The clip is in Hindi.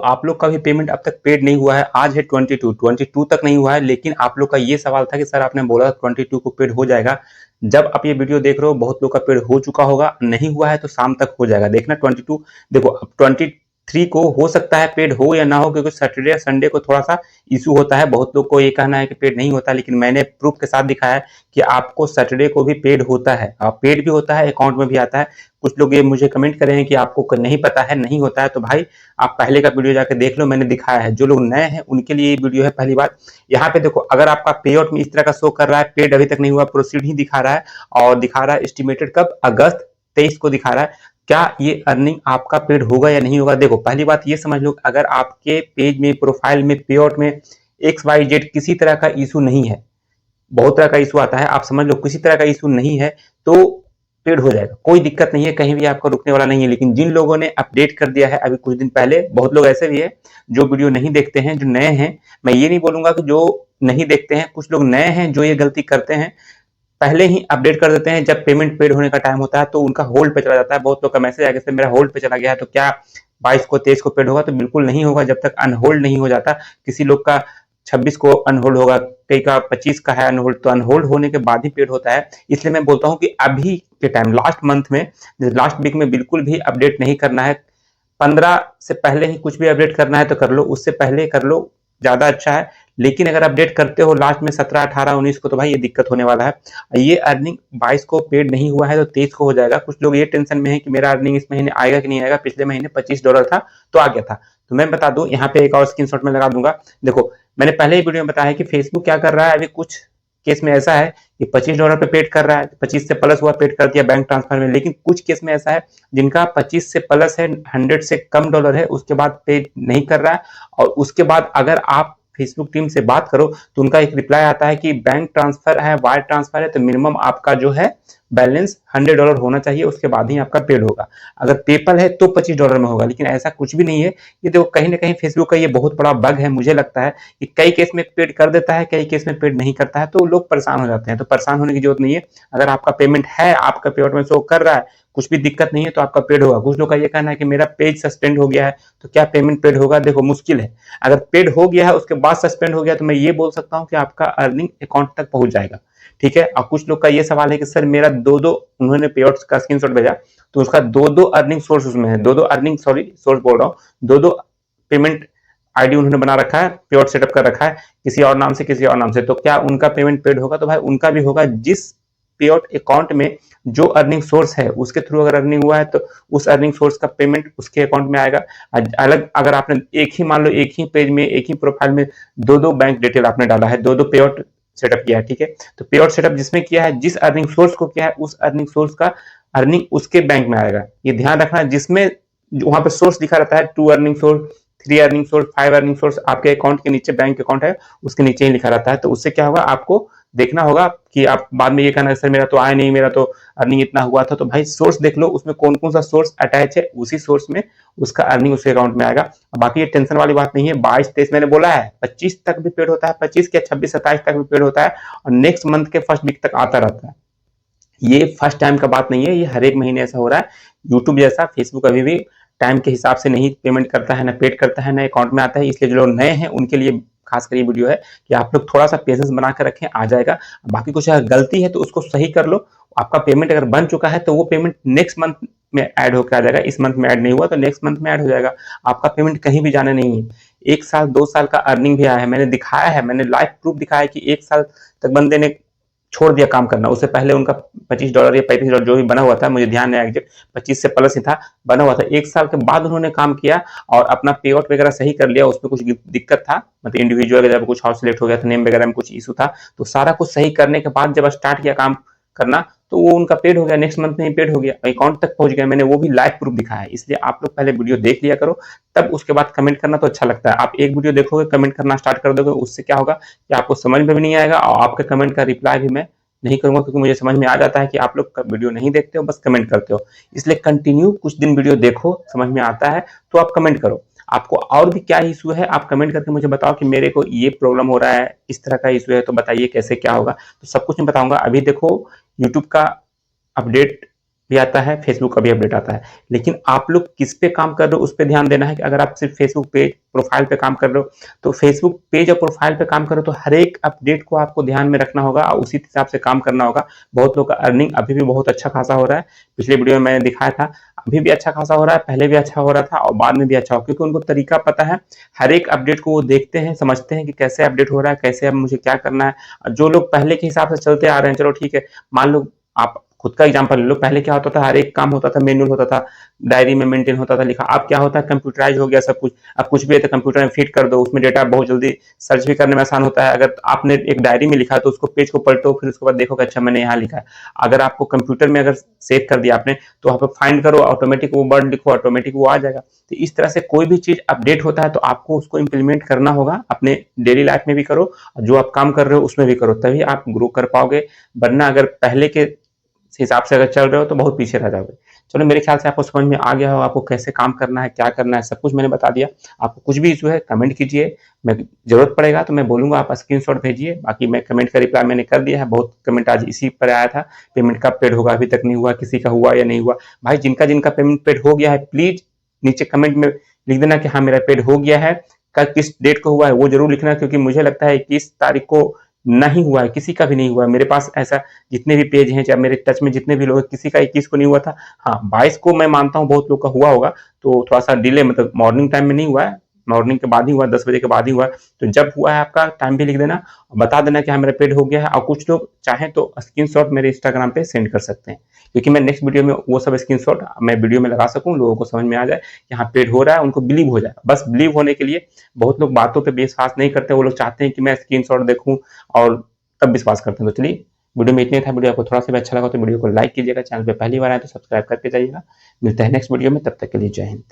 आप लोग का भी पेमेंट अब तक पेड नहीं हुआ है। आज है 22 तक नहीं हुआ है, लेकिन आप लोग का ये सवाल था कि सर आपने बोला 22 को पेड हो जाएगा। जब आप ये वीडियो देख रहे हो बहुत लोग का पेड हो चुका होगा, नहीं हुआ है तो शाम तक हो जाएगा। देखना 22 देखो, अब 23 को हो सकता है पेड हो या ना हो, क्योंकि सैटरडे या संडे को थोड़ा सा इशू होता है। बहुत लोग को ये कहना है कि पेड नहीं होता, लेकिन मैंने प्रूफ के साथ दिखाया है कि आपको सैटरडे को भी पेड होता है, पेड भी होता है, अकाउंट में भी आता है। कुछ लोग ये मुझे कमेंट कर रहे हैं कि आपको नहीं पता है, नहीं होता है। तो भाई आप पहले का वीडियो जाकर देख लो, मैंने दिखाया है। जो लोग नए हैं उनके लिए ये वीडियो है। पहली बात यहाँ पे देखो, अगर आपका पे आउट में इस तरह का शो कर रहा है, पेड अभी तक नहीं हुआ, प्रोसीड ही दिखा रहा है, और दिखा रहा है एस्टिमेटेड कब, अगस्त 23 को दिखा रहा है। क्या ये अर्निंग आपका पेड होगा या नहीं होगा? देखो पहली बात ये समझ लो, अगर आपके पेज में, प्रोफाइल में, पे आउट में XYZ किसी तरह का इशू नहीं है, बहुत तरह का इशू आता है, आप समझ लो किसी तरह का इशू नहीं है, तो पेड हो जाएगा, कोई दिक्कत नहीं है, कहीं भी आपको रुकने वाला नहीं है। लेकिन जिन लोगों ने अपडेट कर दिया है अभी कुछ दिन पहले, बहुत लोग ऐसे भी है जो वीडियो नहीं देखते हैं, जो नए हैं, मैं ये नहीं बोलूंगा कि जो नहीं देखते हैं, कुछ लोग नए हैं जो ये गलती करते हैं, पहले ही अपडेट कर देते हैं। जब पेमेंट पेड होने का टाइम होता है तो उनका होल्ड पे चला जाता है। बहुत लोग का मैसेज आया कि मेरा होल्ड पे चला गया है, तो क्या 22 को 23 को पेड होगा? तो बिल्कुल नहीं होगा जब तक अनहोल्ड नहीं हो जाता। किसी लोग का 26 को अनहोल्ड होगा, कई का 25 का है अनहोल्ड, तो अनहोल्ड होने के बाद ही पेड होता है। इसलिए मैं बोलता हूँ कि अभी के टाइम, लास्ट मंथ में, लास्ट वीक में बिल्कुल भी अपडेट नहीं करना है। 15 से पहले ही कुछ भी अपडेट करना है तो कर लो, उससे पहले कर लो, ज्यादा अच्छा है। लेकिन अगर अपडेट करते हो लास्ट में 17, 18, 19 को, तो भाई ये दिक्कत होने वाला है। ये अर्निंग 22 को पेड नहीं हुआ है तो 23 को हो जाएगा। कुछ लोग ये टेंशन में है कि मेरा अर्निंग इस महीने आएगा कि नहीं आएगा, पिछले महीने $25 था तो आ गया था। तो मैं बता दूं, यहाँ पे एक और स्क्रीनशॉट में लगा दूंगा। देखो मैंने पहले ही वीडियो में बताया कि फेसबुक क्या कर रहा है। अभी कुछ केस में ऐसा है कि $25 पे पेड कर रहा है, 25 से प्लस हुआ पेड कर दिया बैंक ट्रांसफर में। लेकिन कुछ केस में ऐसा है जिनका 25 से प्लस है, 100 से कम डॉलर है, उसके बाद पेड नहीं कर रहा है। और उसके बाद अगर आप फेसबुक टीम से बात करो तो उनका एक रिप्लाई आता है कि बैंक ट्रांसफर है, वायर ट्रांसफर है, तो मिनिमम आपका जो है बैलेंस $100 होना चाहिए, उसके बाद ही आपका पेड होगा। अगर पेपल है तो $25 में होगा, लेकिन ऐसा कुछ भी नहीं है। ये देखो कहीं ना कहीं फेसबुक का ये बहुत बड़ा बग है। मुझे लगता है कि कई केस में पेड कर देता है, कई केस में पेड नहीं करता है, तो लोग परेशान हो जाते हैं। तो परेशान होने की जरूरत नहीं है। अगर आपका पेमेंट है, आपका पे आउट में शो कर रहा है, कुछ भी दिक्कत नहीं है, तो आपका पेड होगा। कुछ लोग का ये कहना है कि मेरा पेज सस्पेंड हो गया है तो क्या पेमेंट पेड होगा? देखो मुश्किल है। अगर पेड हो गया है उसके बाद सस्पेंड हो गया तो मैं ये बोल सकता हूं कि आपका अर्निंग अकाउंट तक पहुंच जाएगा, ठीक है। और कुछ लोग का ये सवाल है कि सर मेरा दो दो, उन्होंने पे आउट का स्क्रीनशॉट भेजा, तो उसका दो दो अर्निंग सोर्स उसमें है, दो दो अर्निंग, सॉरी सोर्स बोल रहा हूँ, दो दो पेमेंट आईडी उन्होंने बना रखा है, पे आउट सेटअप कर रखा है, किसी और नाम से, किसी और नाम से। तो क्या उनका पेमेंट पेड होगा? तो भाई उनका भी होगा। जिस पे आउट अकाउंट में जो अर्निंग सोर्स है उसके थ्रू अगर अर्निंग हुआ है तो उस अर्निंग सोर्स का पेमेंट उसके अकाउंट में आएगा। अलग अगर आपने एक ही, मान लो एक ही पेज में, एक ही प्रोफाइल में दो दो बैंक डिटेल आपने डाला है, दो दो पे आउट सेटअप किया है, ठीक है, तो पे आउट सेटअप जिसमें किया है, जिस अर्निंग सोर्स को किया है, उस अर्निंग सोर्स का अर्निंग उसके बैंक में आएगा। ये ध्यान रखना। जिसमें वहां पर सोर्स लिखा रहता है, 2 earning source, 3 earning source, 5 earning source, आपके अकाउंट के नीचे बैंक अकाउंट है उसके नीचे ही लिखा रहता है। तो उससे क्या होगा, आपको देखना होगा कि आप बाद में ये कहना सर मेरा तो आया नहीं, मेरा तो अर्निंग इतना हुआ था। तो भाई सोर्स देख लो, उसमें कौन कौन सा सोर्स अटैच है, उसी सोर्स में उसका अर्निंग उसके अकाउंट में आएगा। बाकी ये टेंशन वाली बात नहीं है। 22-23 मैंने बोला है, 25 तक भी पेड होता है, 25 के 26-27 तक भी पेड होता है, और नेक्स्ट मंथ के फर्स्ट वीक तक आता रहता है। ये फर्स्ट टाइम का बात नहीं है, ये हर एक महीने ऐसा हो रहा है। यूट्यूब जैसा फेसबुक अभी भी टाइम के हिसाब से नहीं पेमेंट करता है, ना पेड करता है, ना अकाउंट में आता है। इसलिए जो लोग नए हैं उनके लिए खासकर ये वीडियो है कि आप लोग थोड़ा सा पेशेंस बना कर रखें, आ जाएगा। बाकी कुछ अगर गलती है तो उसको सही कर लो। आपका पेमेंट अगर बन चुका है तो वो पेमेंट नेक्स्ट मंथ में ऐड होकर आ जाएगा। इस मंथ में ऐड नहीं हुआ तो नेक्स्ट मंथ में ऐड हो जाएगा। आपका पेमेंट कहीं भी जाना नहीं है। 1 साल 2 साल का अर्निंग भी आया है, मैंने दिखाया है, मैंने लाइव प्रूफ दिखाया है कि 1 साल तक बंदे ने छोड़ दिया काम करना। उससे पहले उनका $25 या $35 जो भी बना हुआ था, मुझे ध्यान नहीं एग्जैक्ट, 25 से प्लस ही था, बना हुआ था। 1 साल के बाद उन्होंने काम किया और अपना पे आउट वगैरह सही कर लिया। उसमें कुछ दिक्कत था, मतलब इंडिविजुअल जब कुछ और सिलेक्ट हो गया था, नेम वगैरह में कुछ इशू था, तो सारा कुछ सही करने के बाद जब स्टार्ट किया काम करना तो वो उनका पेड हो गया, नेक्स्ट मंथ में ही पेड हो गया, अकाउंट तक पहुंच गया। मैंने वो भी लाइव प्रूफ दिखाया है। इसलिए आप लोग पहले वीडियो देख लिया करो, तब उसके बाद कमेंट करना तो अच्छा लगता है। आप एक वीडियो देखोगे, कमेंट करना स्टार्ट कर दोगे, उससे क्या होगा कि आपको समझ में भी नहीं आएगा और आपके कमेंट का रिप्लाई भी मैं नहीं करूंगा, क्योंकि मुझे समझ में आ जाता है कि आप लोग वीडियो नहीं देखते हो, बस कमेंट करते हो। इसलिए कंटिन्यू कुछ दिन वीडियो देखो, समझ में आता है तो आप कमेंट करो। आपको और भी क्या इशू है आप कमेंट करके मुझे बताओ कि मेरे को ये प्रॉब्लम हो रहा है, इस तरह का इशू है, तो बताइए कैसे क्या होगा, तो सब कुछ मैं बताऊंगा। अभी देखो यूट्यूब का अपडेट भी आता है, फेसबुक का भी अपडेट आता है। लेकिन आप लोग किस पे काम कर रहे हो उस पे ध्यान देना है कि अगर आप सिर्फ फेसबुक पेज प्रोफाइल पे काम कर रहे हो तो फेसबुक पेज और प्रोफाइल पे काम करो तो हर एक अपडेट को आपको ध्यान में रखना होगा और उसी हिसाब से काम करना होगा। बहुत लोग का अर्निंग अभी भी बहुत अच्छा खासा हो रहा है। पिछले वीडियो में मैंने दिखाया था, अभी भी अच्छा खासा हो रहा है, पहले भी अच्छा हो रहा था और बाद में भी अच्छा हो, क्योंकि उनको तरीका पता है। हर एक अपडेट को वो देखते हैं, समझते हैं कि कैसे अपडेट हो रहा है, कैसे अब मुझे क्या करना है। जो लोग पहले के हिसाब से चलते आ रहे हैं, चलो ठीक है, मान लो आप खुद का एग्जांपल ले लो, पहले क्या होता था, हर एक काम होता था मैनुअल होता था, डायरी में मेंटेन होता था लिखा। अब क्या होता है, कंप्यूटराइज हो गया सब कुछ। अब कुछ भी है तो कंप्यूटर में फिट कर दो, उसमें डेटा बहुत जल्दी सर्च भी करने में आसान होता है। अगर आपने एक डायरी में लिखा है तो उसको पेज को पलटो, फिर उसके बाद देखो कि अच्छा मैंने यहाँ लिखा है। अगर आपको कंप्यूटर में अगर सेव कर दिया आपने तो वहाँ पर फाइंड करो, ऑटोमेटिक वो वर्ड लिखो, ऑटोमेटिक वो आ जाएगा। तो इस तरह से कोई भी चीज अपडेट होता है तो आपको उसको इम्प्लीमेंट करना होगा, अपने डेली लाइफ में भी करो, जो आप काम कर रहे हो उसमें भी करो, तभी आप ग्रो कर पाओगे। वरना अगर पहले के हिसाब से अगर चल रहे हो तो बहुत पीछे रह जाओगे। चलो, मेरे ख्याल से आपको समझ में आ गया हो, आपको कैसे काम करना है, क्या करना है, सब कुछ मैंने बता दिया। आपको कुछ भी इशू है कमेंट कीजिए, मैं जरूरत पड़ेगा तो मैं बोलूंगा आप स्क्रीनशॉट भेजिए। बाकी मैं कमेंट का रिप्लाई मैंने कर दिया है, बहुत कमेंट आज इसी पर आया था, पेमेंट कब पेड होगा, अभी तक नहीं हुआ, किसी का हुआ या नहीं हुआ। भाई जिनका जिनका पेमेंट पेड हो गया है प्लीज नीचे कमेंट में लिख देना कि हाँ मेरा पेड हो गया है। किस डेट को हुआ है वो जरूर लिखना, क्योंकि मुझे लगता है 21 तारीख को नहीं हुआ है, किसी का भी नहीं हुआ है। मेरे पास ऐसा जितने भी पेज हैं, चाहे मेरे टच में जितने भी लोग हैं, किसी का 21 को नहीं हुआ था। हाँ 22 को मैं मानता हूँ बहुत लोग का हुआ होगा, तो थोड़ा सा डिले, मतलब मॉर्निंग टाइम में नहीं हुआ है, मॉर्निंग के बाद ही हुआ, 10 बजे के बाद ही हुआ। तो जब हुआ है आपका टाइम भी लिख देना, बता देना कि हाँ मेरा पेड हो गया है। और कुछ लोग चाहें तो स्क्रीनशॉट मेरे इंस्टाग्राम पे सेंड कर सकते हैं, क्योंकि मैं नेक्स्ट वीडियो में वो सब स्क्रीनशॉट मैं वीडियो में लगा सकूं, लोगों को समझ में आ जाए कि हाँ पेड हो रहा है, उनको बिलीव हो जाए। बस बिलीव होने के लिए बहुत लोग बातों पर विश्वास नहीं करते, वो लोग चाहते हैं कि मैं स्क्रीनशॉट देखूं और तब विश्वास करते हैं। तो चलिए, वीडियो में इतने था। वीडियो आपको थोड़ा सा भी अच्छा लगा तो वीडियो को लाइक कीजिएगा, चैनल पे पहली बार आए तो सब्सक्राइब करके जाइएगा। मिलते हैं नेक्स्ट वीडियो में, तब तक के लिए जय हिंद।